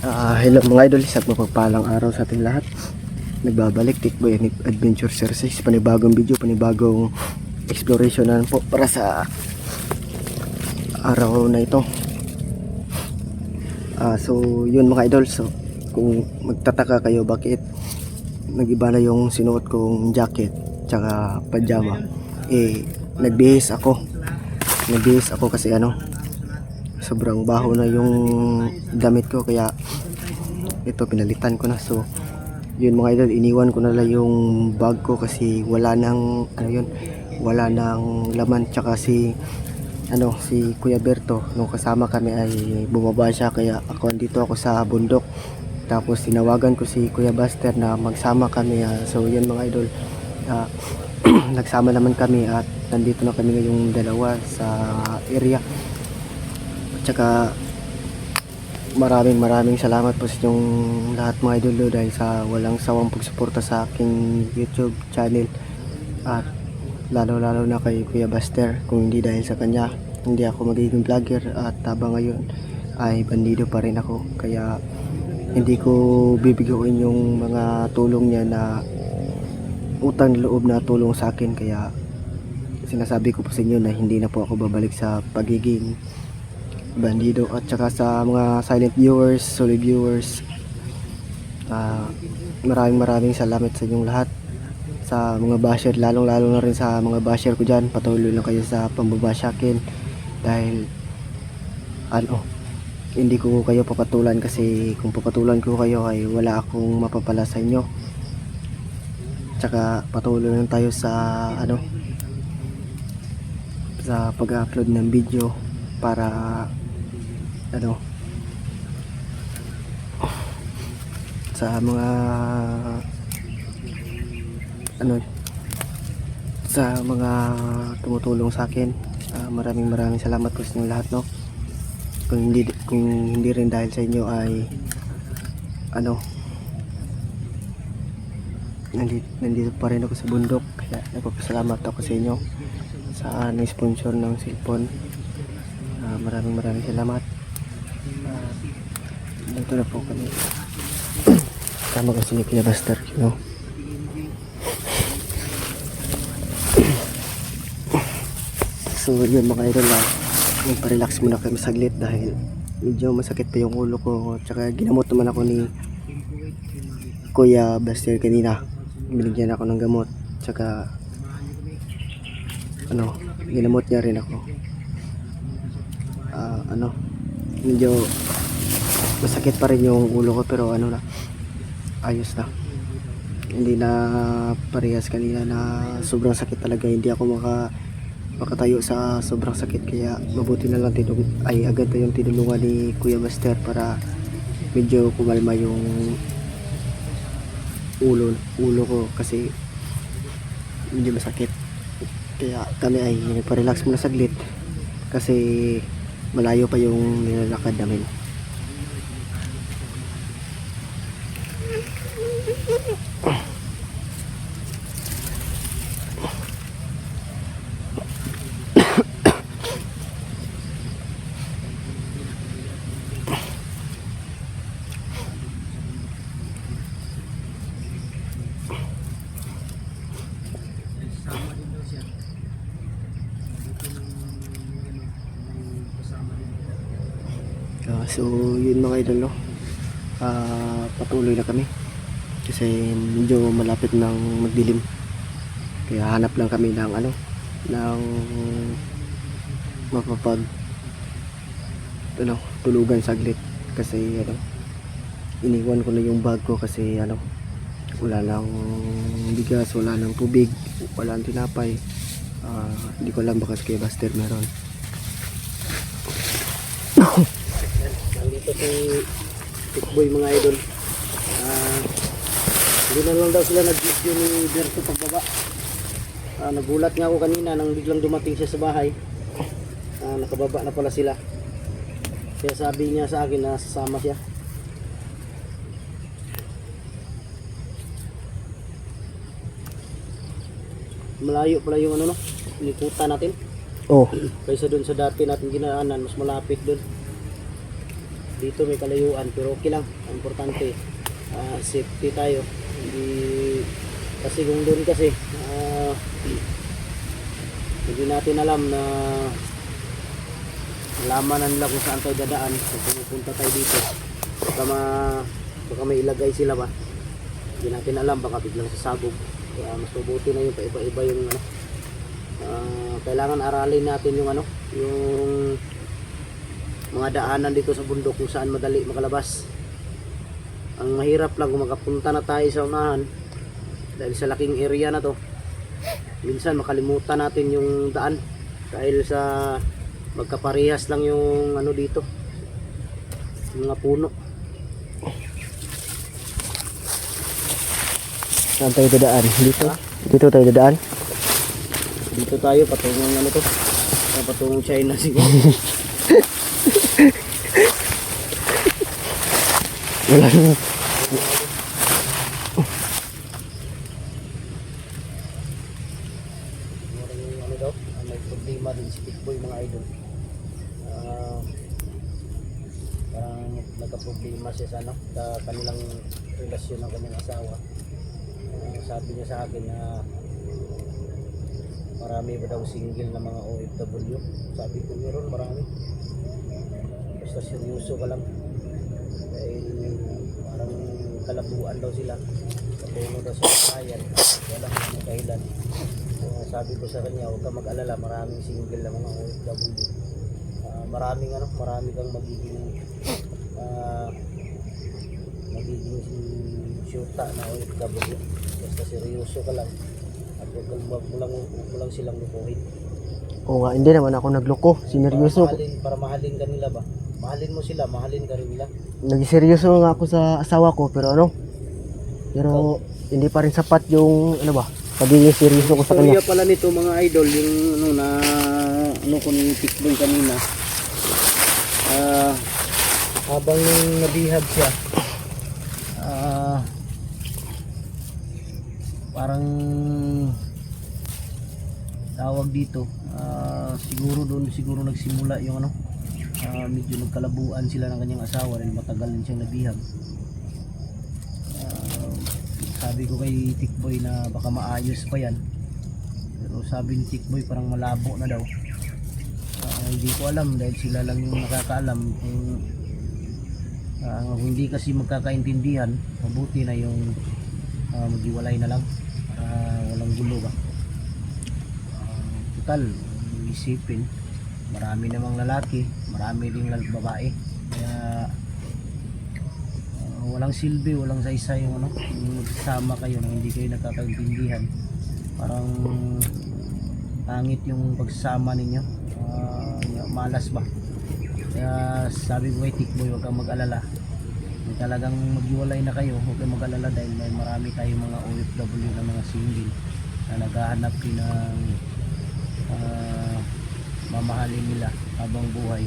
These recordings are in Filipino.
Hello mga idol, isang mapagpalang araw sa ating lahat. Nagbabalik Tikboy Adventure Series, panibagong video, panibagong exploration na po para sa araw na ito. So yun mga idol, so kung magtataka kayo bakit nag-iba na yung sinuot kong jacket tsaka pajama, nagbihis ako kasi sobrang baho na yung damit ko, kaya ito pinalitan ko na. So yun mga idol, iniwan ko na lang yung bag ko kasi wala nang wala nang laman. Tsaka si Kuya Berto, nung kasama kami ay bumaba siya, kaya ako andito ako sa bundok. Tapos tinawagan ko si Kuya Buster na magsama kami. So yun mga idol, nagsama naman kami at nandito na kami ngayong dalawa sa area. Tsaka maraming salamat po sa inyong lahat mga idol, dahil sa walang sawang pagsuporta sa aking YouTube channel, at lalo na kay Kuya Buster. Kung hindi dahil sa kanya, hindi ako magiging vlogger, at habang ngayon ay bandido pa rin ako. Kaya hindi ko bibigyan yung mga tulong niya na utang loob na tulong sa akin. Kaya sinasabi ko po sa inyo na hindi na po ako babalik sa pagiging bandido. At saka sa mga silent viewers, solid viewers, maraming salamat sa inyong lahat. Sa mga basher, lalo na rin sa mga basher ko dyan, patuloy lang kayo sa pambabash akin, dahil hindi ko kayo papatulan, kasi kung papatulan ko kayo ay wala akong mapapala sa inyo. Tsaka patuloy lang tayo sa sa pag-upload ng video para sa mga sa mga tumutulong sa akin. Maraming salamat po sa inyo lahat, no. Kung hindi rin dahil sa inyo ay nandito pa rin ako sa bundok. Kaya nagpapasalamat ako sa inyo sa sponsor ng cellphone. Maraming salamat. Dito na po kami kasama kasi ni Kuya Buster, So yun mga idol, magpa-relax muna kami saglit dahil medyo masakit pa yung ulo ko. Tsaka ginamot naman ako ni Kuya Buster kanina, binigyan ako ng gamot. Tsaka ginamot niya rin ako. Medyo masakit pa rin yung ulo ko, pero ayos na. Hindi na parehas kanina na sobrang sakit talaga. Hindi ako makatayo sa sobrang sakit, kaya mabuti na lang agad tayong tinulungan ni Kuya Buster para medyo kumalma yung ulo ko, kasi medyo masakit. Kaya kami ay nagpa-relax muna saglit kasi malayo pa yung nilalakad namin. So yun mga idol, patuloy na kami kasi medyo malapit ng magdilim, kaya hanap lang kami ng ng mapapag tulugan saglit, kasi iniwan ko na yung bag ko kasi wala lang bigas, wala lang tubig, wala lang tinapay. Hindi ko alam, baka kay Buster meron. Nandito si Tikboy mga idol. Hindi na lang daw sila nag-video ni Berto pagbaba. Nagulat nga ako kanina nang biglang dumating siya sa bahay. Nakababa na pala sila. Kaya sabi niya sa akin na sasama siya. Malayo pala yung nikutan natin. Kaysa dun sa dati natin ginaanan, mas malapit dun. dito may kalayuan, pero okay lang. Ang importante, safety tayo. Hindi, kasi kung doon kasi, hindi natin alam na malaman na nila kung saan tayo dadaan. Kung pumupunta tayo dito, baka may ilagay sila ba. Hindi natin alam, baka biglang sasabog. Kaya mas mabuti na yung paiba-iba yung ano. Kailangan aralin natin yung ano, yung mga daanan dito sa bundok kung saan madali makalabas. Ang mahirap lang kung makapunta na tayo sa unahan dahil sa laking area na to, minsan makalimutan natin yung daan dahil sa magkaparehas lang yung ano dito, yung mga puno. Saan tayo dadaan? Dito? Dito tayo dadaan? Dito tayo patungong ano to, patungong China siguro. Wala na. Ano daw, may problema din si Tikboy mga idol. Parang nagka-problema siya sa ano, sa kanilang relasyon ng kanyang asawa. Sabi niya sa akin na marami ba daw single na mga OFW. Sabi ko meron marami. Basta seryoso ka lang. Dahil parang kalabuan daw sila. Patungo daw sa bayan. Walang mga dahilan. Sabi ko sa kanya, huwag ka mag-alala, maraming single na mga OFW. Maraming kang magiging syuta na OFW. Basta seryoso ka lang. At huwag mo lang silang lukuhin. Oo nga, hindi naman ako nagloko. Sineryoso. Para mahalin ka nila ba? Mahalin mo sila, mahalin ka rin nila. Nagseryoso nga ako sa asawa ko, pero hindi pa rin sapat yung pagiging seryoso ko sa kanya. Istorya pala nito mga idol, yung ko ni Tikboy kanina. Habang nabihag siya, parang tawag dito, siguro nagsimula yung medyo nagkalabuan sila ng kanyang asawa dahil matagal din siyang nabihag. Sabi ko kay Tikboy na baka maayos pa yan, pero sabi ni Tikboy parang malabo na daw. Hindi ko alam dahil sila lang yung nakakaalam. Kung hindi kasi magkakaintindihan, mabuti na yung maghiwalay na lang para walang gulo ba. Total, isipin, marami namang lalaki, marami ding babae, kaya walang silbi, walang saysay yung yung magsama kayo na hindi kayo nakakaintindihan. Parang pangit yung pagsama ninyo, malas ba. Kaya sabi ko kay Tikboy, huwag kang mag-alala, kung talagang maghiwalay na kayo, huwag kang mag-alala dahil may marami tayong mga OFW na mga single na naghahanap din ng mamahalin nila habang buhay.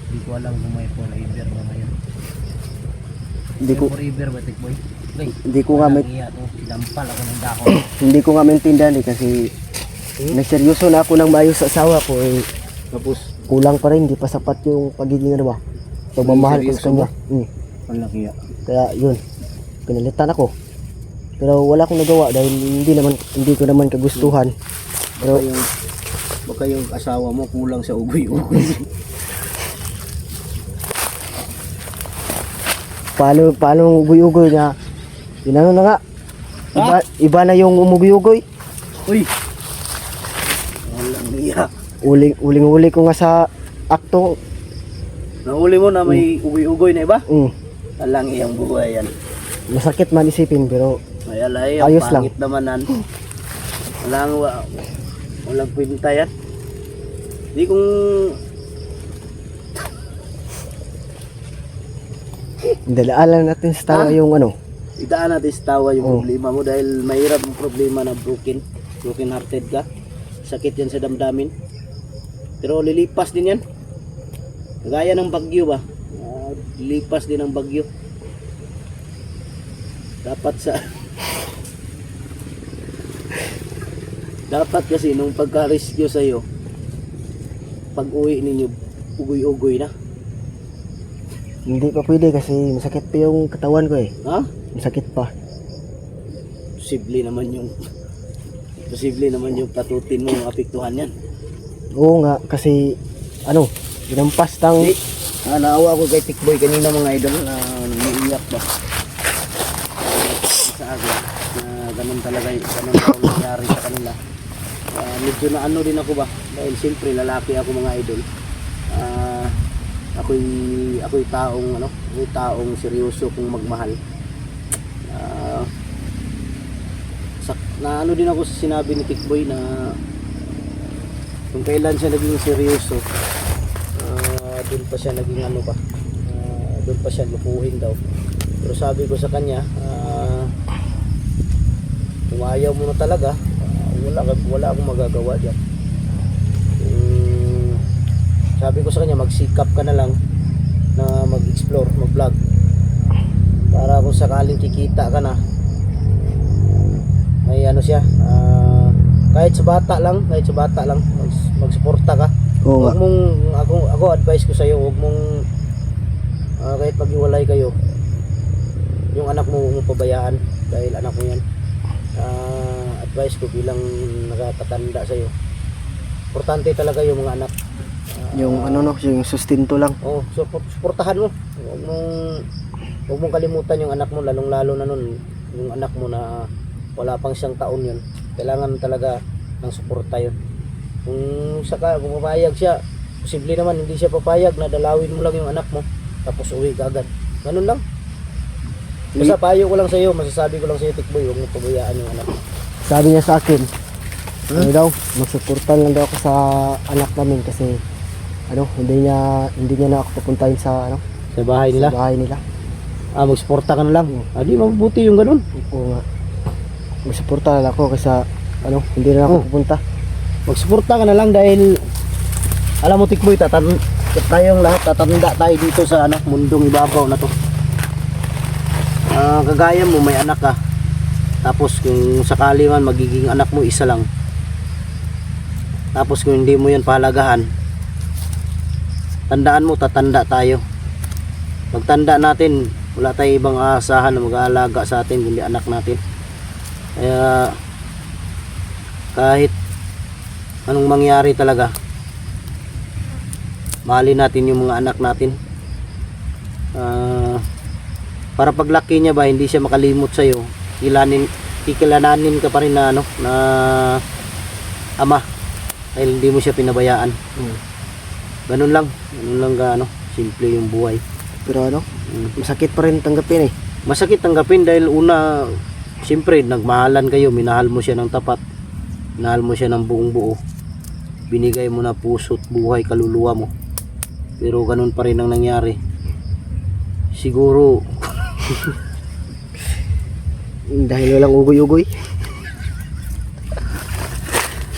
Hindi ko alam kung may forever ba ngayon. Forever ba, Tikboy? Okay. Hindi ko nga dampal ako ng dako. Hindi ko nga maintindihan kasi nagseryoso na ako ng maayos sa asawa ko Tapos kulang pa rin, hindi pa sapat yung pagiging pagmamahal ko sa kanya. Palakiya. Kaya yun, pinalitan ako. Pero wala akong nagawa dahil hindi ko naman kagustuhan. Pero baka yung asawa mo kulang sa ugoy-ugoy. Paano ugoy-ugoy na inano na nga. Iba na yung umugoy-ugoy. Uy. Walang iya. Uling-uli ko nga sa akto. Nahuli mo na may ugoy-ugoy na iba? Alang iyang buhay yan. Masakit man isipin pero ayos lang. Pangit naman nan. Walang kwenta yan. Di kung dalaan natin sa tawa yung idaan natin sa tawa yung problema mo dahil mahirap ang problema na broken hearted ka. Sakit yan sa damdamin. Pero lilipas din yan. Gaya ng bagyo ba? Lilipas din ang bagyo. Dapat kasi nung pagka-rescue sa'yo, pag uwi ninyo, ugoy-ugoy na. Hindi pa pwede kasi masakit pa yung katawan ko eh. Ha? Masakit pa. Posible naman yung patutin mo yung apektuhan yan. Oo nga, kasi ano, ginampas tang Hindi. Naawa ko kay Tikboy kanina mga idol na naiiyak ba. Sa akin na ganun talaga ganun ang nangyari sa kanila. Medyo na ano din ako ba dahil siyempre lalaki ako mga idol. Ako'y taong seryoso kung magmahal. Na ano din ako sa sinabi ni Tikboy na kung kailan siya naging seryoso, doon pa siya naging doon pa siya lukuhin daw. Pero sabi ko sa kanya, kung ayaw mo na talaga, wala akong magagawa dyan. Sabi ko sa kanya, magsikap ka na lang na mag-explore, mag-vlog, para kung sakaling kikita ka na, may ano siya, kahit sa bata lang magsuporta ka. Oo nga. Huwag mong ako advice ko sa iyo, huwag mong kahit paghiwalay kayo, yung anak mo huwag mong pabayaan dahil anak mo yan. Advice ko bilang nakatatanda sa iyo, importante talaga yung mga anak. Yung ano no, yung sustento lang. Oh, suportahan mo. Huwag mong kalimutan yung anak mo, lalong-lalo na nun yung anak mo na wala pang siyang taon yun. Kailangan talaga ng suporta yun. Kung papayag siya, posible naman hindi siya papayag na dalawin mo lang yung anak mo tapos uwi ka agad. Ganun lang. Basta payo ko lang sa iyo, masasabi ko lang sa iyo, Tikboy, huwag mo pabayaan yung anak mo. Sabi niya sa akin, ano daw, magsuporta lang daw ako sa anak namin kasi ano, hindi niya na ako pupuntahin sa ano, Sa bahay nila. sa bahay nila. Magsuporta ka na lang. Di mabuti yung ganun. Oo nga. Magsuporta lang ako kasi ano, hindi na ako pupunta. Magsuporta ka na lang dahil alam mo, Tikboy, tayong lahat tatanda tayo dito sa mundong ibabaw na to. Kagaya mo, may anak ka, tapos kung sakali man magiging anak mo isa lang, tapos kung hindi mo yan pahalagahan, tandaan mo, tatanda tayo. Pagtanda natin, wala tayong ibang aasahan na mag-aalaga sa atin kundi anak natin. Kaya kahit anong mangyari talaga, mahalin natin yung mga anak natin, para paglaki niya ba hindi siya makalimot sa iyo, kikilananin ka pa rin na na ama dahil hindi mo siya pinabayaan. Ganun lang simple yung buhay. Pero ano, masakit pa rin tanggapin eh. Masakit tanggapin dahil una, siyempre nagmahalan kayo, minahal mo siya ng tapat, minahal mo siya ng buong buo, binigay mo na puso't buhay, kaluluwa mo, pero ganun pa rin ang nangyari. Siguro Dahil walang ugoy-ugoy.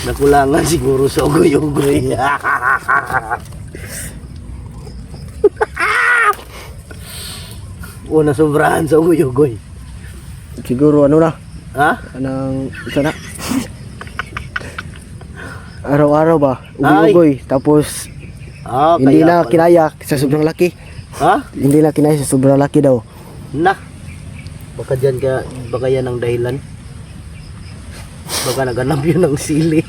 nakulangan siguro sa ugoy-ugoy. O nasobrahan sa ugoy-ugoy. Siguro ano na, Ha? anong isa na. Araw-araw ba, ugoy-ugoy. Tapos hindi kaya na pala. kinaya sa sobrang laki. Ha? Hindi na kinaya sa sobrang laki daw. Na. Baka yan ang dahilan. Baka naganap yun ng sili.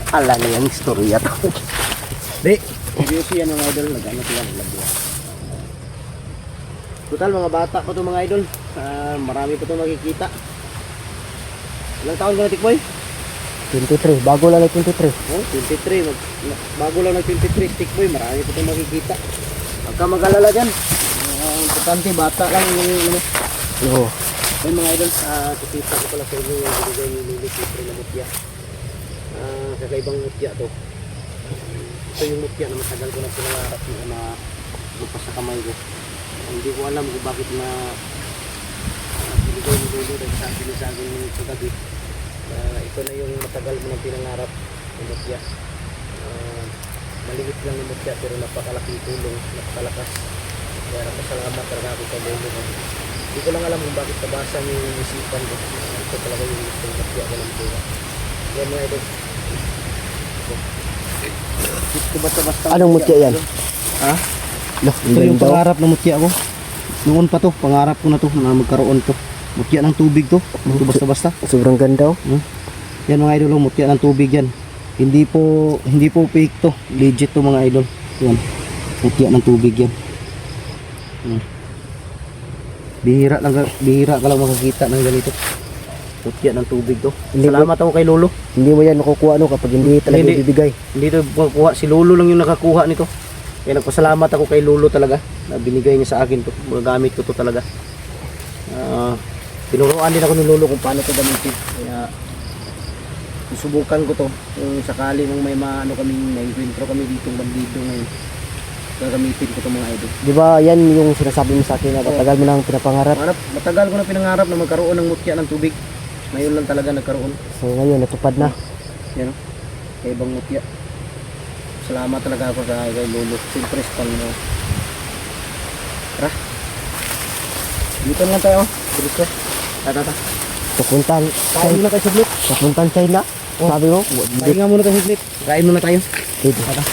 Alam niya yung storya to. Di, seryoso yan mga idol. Nagano sila ng labo. Total mga bata pa to mga idol. Marami pa to makikita. Ilang taon ka na, Tikboy? 23, bago lang na 23. Oh, 23. Bago lang nag-23 Tikboy, marami pa itong makikita. Huwag ka mag-alala dyan. Importante, bata lang yung Oo. Ay mga idol, kikita ko pala sa inyo yung binigay ni Lili Cipre na mutya. Kakaibang mutya to. Ito yung mutya na matagal ko na pinangarap na lupas sa kamay ko. Hindi ko alam kung bakit na binigay ni Lulu dahil sabi niya sa akin sa gabi. Ito na yung matagal mo ng pinangarap na mutya. Maliit lang yung mutya pero napakalaking tulong, napakalakas. Kaya napasalamat talaga ako sa Lulu. Hindi ko lang alam kung bakit nabasa niyo yung isipan ko. Ito talaga yung gusto ng mutya ko ng buhay. Yan mga idol. Ito basta-basta. Anong mutya yan? Ha? Loh, Ito yung pangarap na mutya ko. Noon pa to, pangarap ko na to na magkaroon to. Mutya ng tubig to. Ito basta-basta. Sobrang ganda oh. Yan mga idol, mutya ng tubig yan. Hindi po fake to. Legit to mga idol. Yan. Mutya ng tubig yan. Bihira ka lang makakita ng ganito. Mutya ng tubig to. Hindi Salamat ako kay Lolo. Hindi mo yan makukuha no kapag hindi talaga Hindi. ibibigay. Hindi to makukuha. Si Lolo lang yung nakakuha nito. Kaya nagpasalamat ako kay Lolo talaga na binigay niya sa akin to. Magagamit ko to talaga. Tinuruan din ako ni Lolo kung paano to gamitin. Kaya susubukan ko to. Kung sakali mong may maano kaming na-encuentro kami dito bandido ngayon. Gagamitin ko to mga idol. Di ba yan yung sinasabi mo sa akin na matagal mo nang pinapangarap? Matagal ko na pinangarap na magkaroon ng mutya ng tubig. Ngayon lang talaga nagkaroon. So ngayon natupad na. Yan o. Kay ibang mutya. Salamat talaga ako sa kay Lolo. Siyempre sa Panginoon. Tara. Dito lang tayo. Dito. Tata. Papuntan Kain muna tayo saglit. China. Sabi mo? Kain nga muna tayo saglit. Kain muna tayo. Dito. Tata.